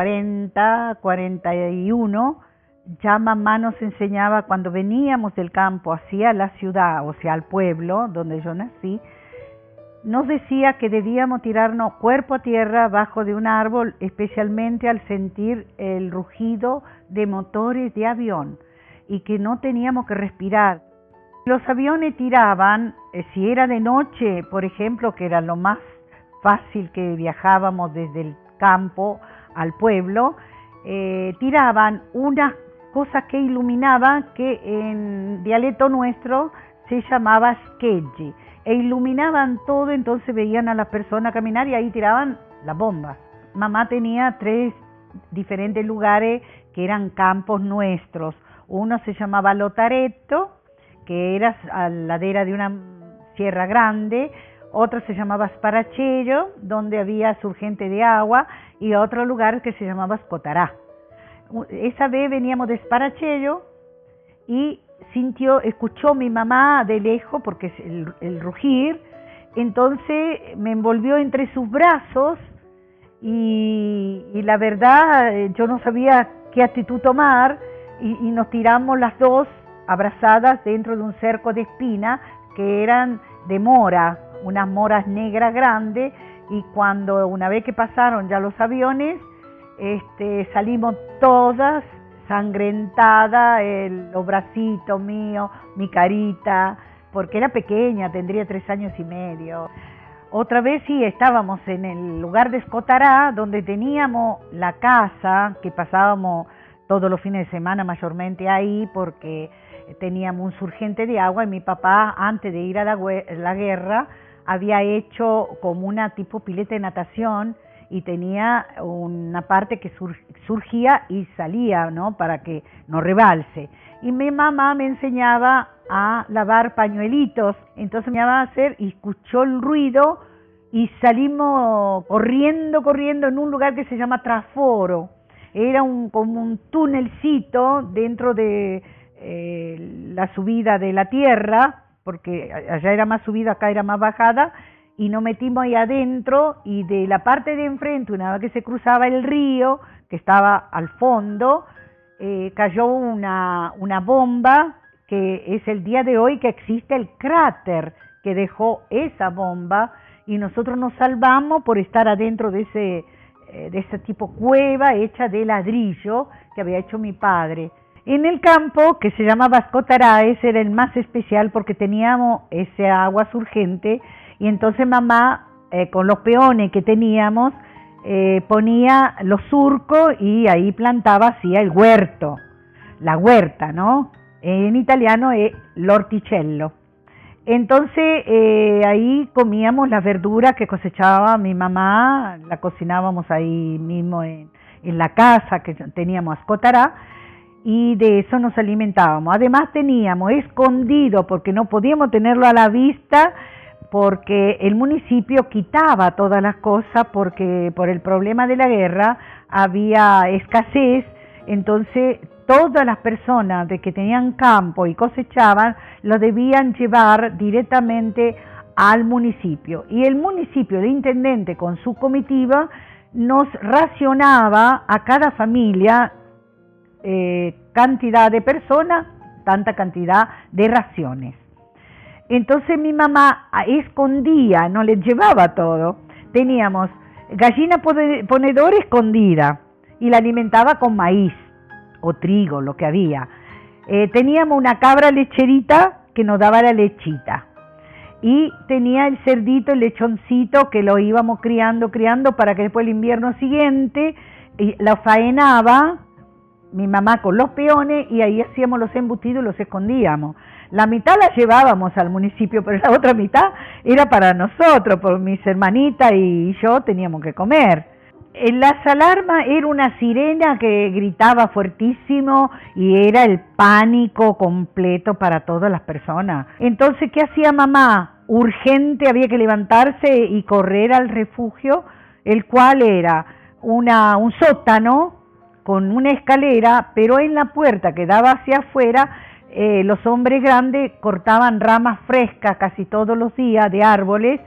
40, 41, ya mamá nos enseñaba cuando veníamos del campo hacia la ciudad, o sea, al pueblo donde yo nací, nos decía que debíamos tirarnos cuerpo a tierra bajo de un árbol, especialmente al sentir el rugido de motores de avión, y que no teníamos que respirar. Los aviones tiraban, si era de noche, por ejemplo, que era lo más fácil que viajábamos desde el campo al pueblo, tiraban unas cosas que iluminaban, que en dialecto nuestro se llamaba skeggi, e iluminaban todo, entonces veían a las personas caminar y ahí tiraban las bombas. Mamá tenía 3 diferentes lugares que eran campos nuestros. Uno se llamaba Lotaretto, que era a la ladera de una sierra grande. Otro se llamaba Sparacello, donde había surgente de agua, y otro lugar que se llamaba Scotarà. Esa vez veníamos de Sparacello y escuchó mi mamá de lejos, porque es el rugir, entonces me envolvió entre sus brazos y la verdad yo no sabía qué actitud tomar, y nos tiramos las dos abrazadas dentro de un cerco de espina que eran de mora, unas moras negras grandes, y cuando una vez que pasaron ya los aviones, salimos todas sangrentadas, los bracitos míos, mi carita, porque era pequeña, tendría 3 años y medio. Otra vez sí, estábamos en el lugar de Scotarà, donde teníamos la casa, que pasábamos todos los fines de semana mayormente ahí, porque teníamos un surgente de agua, y mi papá, antes de ir a la guerra, había hecho como una tipo pileta de natación, y tenía una parte que surgía y salía, ¿no?, para que no rebalse. Y mi mamá me enseñaba a lavar pañuelitos, entonces me iba a hacer, y escuchó el ruido, y salimos corriendo en un lugar que se llama Traforo. Era como un túnelcito dentro de la subida de la tierra, porque allá era más subida, acá era más bajada, y nos metimos ahí adentro, y de la parte de enfrente, una vez que se cruzaba el río, que estaba al fondo, cayó una bomba, que es el día de hoy que existe el cráter que dejó esa bomba, y nosotros nos salvamos por estar adentro de ese tipo cueva hecha de ladrillo que había hecho mi padre. En el campo, que se llamaba Scotarà, ese era el más especial porque teníamos ese agua surgente, y entonces mamá, con los peones que teníamos, ponía los surcos y ahí plantaba, hacía el huerto, la huerta, ¿no? En italiano es l'orticello. Entonces ahí comíamos las verduras que cosechaba mi mamá, la cocinábamos ahí mismo en la casa que teníamos a Scotarà, y de eso nos alimentábamos. Además teníamos escondido, porque no podíamos tenerlo a la vista, porque el municipio quitaba todas las cosas, porque por el problema de la guerra había escasez, entonces todas las personas de que tenían campo y cosechaban lo debían llevar directamente al municipio, y el municipio, el intendente con su comitiva, nos racionaba a cada familia cantidad de personas, tanta cantidad de raciones. Entonces mi mamá escondía, no les llevaba todo. Teníamos gallina ponedora escondida, y la alimentaba con maíz o trigo, lo que había. Teníamos una cabra lecherita que nos daba la lechita, y tenía el cerdito, el lechoncito, que lo íbamos criando para que después el invierno siguiente lo faenaba mi mamá con los peones, y ahí hacíamos los embutidos y los escondíamos. La mitad la llevábamos al municipio, pero la otra mitad era para nosotros, por mis hermanitas y yo teníamos que comer. En las alarmas era una sirena que gritaba fuertísimo, y era el pánico completo para todas las personas. Entonces, ¿qué hacía mamá? Urgente, había que levantarse y correr al refugio, el cual era un sótano con una escalera, pero en la puerta que daba hacia afuera, los hombres grandes cortaban ramas frescas casi todos los días de árboles,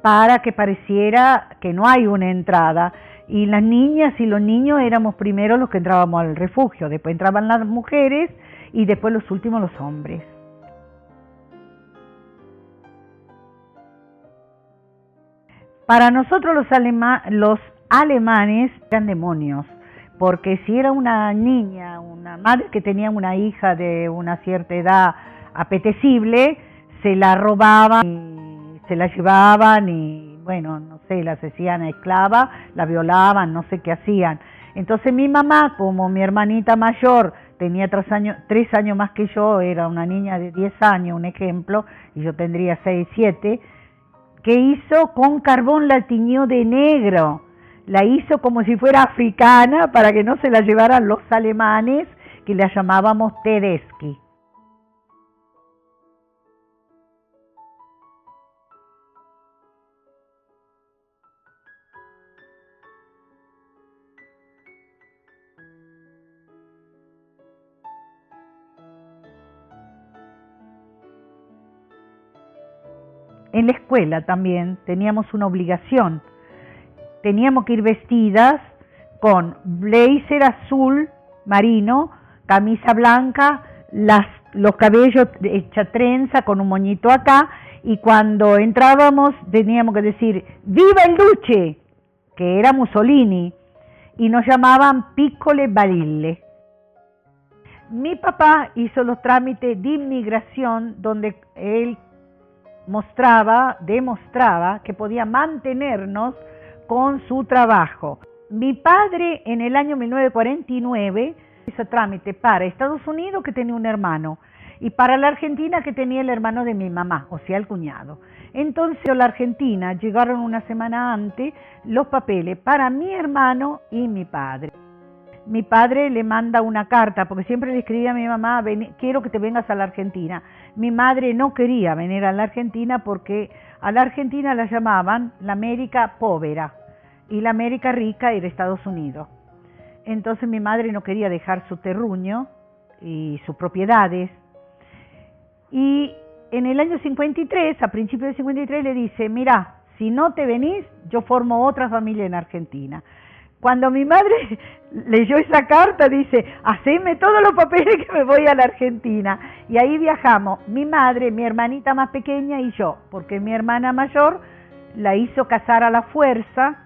para que pareciera que no hay una entrada. Y las niñas y los niños éramos primero los que entrábamos al refugio, después entraban las mujeres y después los últimos los hombres. Para nosotros los alemanes eran demonios, porque si era una niña, una madre que tenía una hija de una cierta edad apetecible, se la robaban y se la llevaban y bueno, no sé, la hacían esclava, la violaban, no sé qué hacían. Entonces mi mamá, como mi hermanita mayor tenía 3 años más que yo, era una niña de 10 años, un ejemplo, y yo tendría 6, 7, ¿qué hizo? Con carbón la tiñó de negro, la hizo como si fuera africana para que no se la llevaran los alemanes, que la llamábamos Tedeschi. En la escuela también teníamos una obligación, teníamos que ir vestidas con blazer azul marino, camisa blanca, los cabellos hecha trenza con un moñito acá, y cuando entrábamos teníamos que decir ¡Viva el Duce!, que era Mussolini, y nos llamaban Piccole Balille. Mi papá hizo los trámites de inmigración donde él demostraba que podía mantenernos con su trabajo. Mi padre en el año 1949 hizo trámite para Estados Unidos, que tenía un hermano, y para la Argentina, que tenía el hermano de mi mamá, o sea, el cuñado. Entonces a la Argentina llegaron una semana antes los papeles para mi hermano y mi padre. Mi padre le manda una carta, porque siempre le escribía a mi mamá, quiero que te vengas a la Argentina. Mi madre no quería venir a la Argentina porque a la Argentina la llamaban la América Povera y la América Rica era Estados Unidos. Entonces mi madre no quería dejar su terruño y sus propiedades. Y en el año 53, a principios de 53, le dice, mira, si no te venís, yo formo otra familia en Argentina. Cuando mi madre leyó esa carta, dice, haceme todos los papeles que me voy a la Argentina. Y ahí viajamos, mi madre, mi hermanita más pequeña y yo, porque mi hermana mayor la hizo casar a la fuerza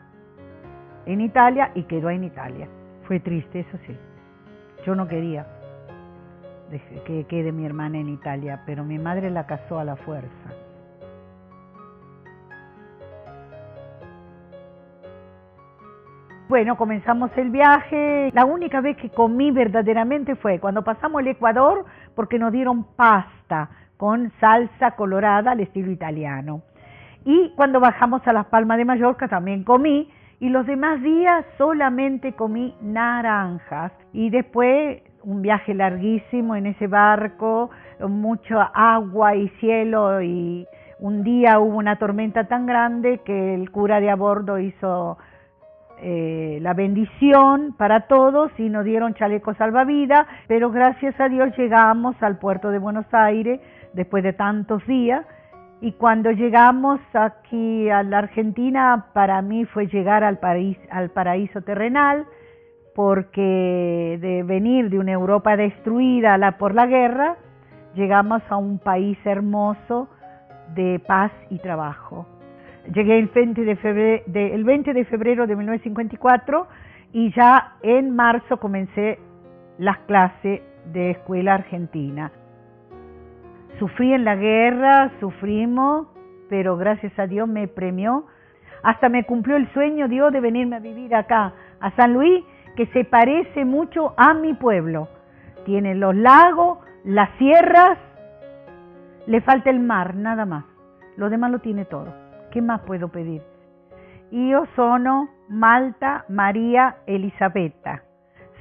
en Italia y quedó en Italia. Fue triste, eso sí. Yo no quería que quede mi hermana en Italia, pero mi madre la casó a la fuerza. Bueno, comenzamos el viaje. La única vez que comí verdaderamente fue cuando pasamos el Ecuador, porque nos dieron pasta con salsa colorada al estilo italiano. Y cuando bajamos a Las Palmas de Mallorca también comí, y los demás días solamente comí naranjas. Y después un viaje larguísimo en ese barco, mucha agua y cielo, y un día hubo una tormenta tan grande que el cura de a bordo hizo la bendición para todos y nos dieron chalecos salvavidas, pero gracias a Dios llegamos al puerto de Buenos Aires después de tantos días. Y cuando llegamos aquí a la Argentina, para mí fue llegar al paraíso terrenal, porque de venir de una Europa destruida por la guerra, llegamos a un país hermoso de paz y trabajo. Llegué el 20 de febrero de 1954 y ya en marzo comencé las clases de escuela argentina. Sufrí en la guerra, sufrimos, pero gracias a Dios me premió. Hasta me cumplió el sueño Dios de venirme a vivir acá, a San Luis, que se parece mucho a mi pueblo. Tiene los lagos, las sierras, le falta el mar, nada más. Lo demás lo tiene todo. ¿Qué más puedo pedir? Io sono Malta Maria Elisabetta.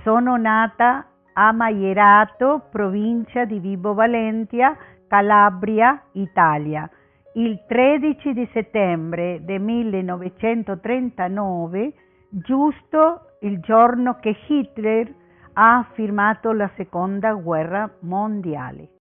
Sono nata a Maierato, provincia di Vibo Valentia, Calabria, Italia, il 13 di settembre del 1939, giusto il giorno che Hitler ha firmato la Seconda Guerra Mondiale.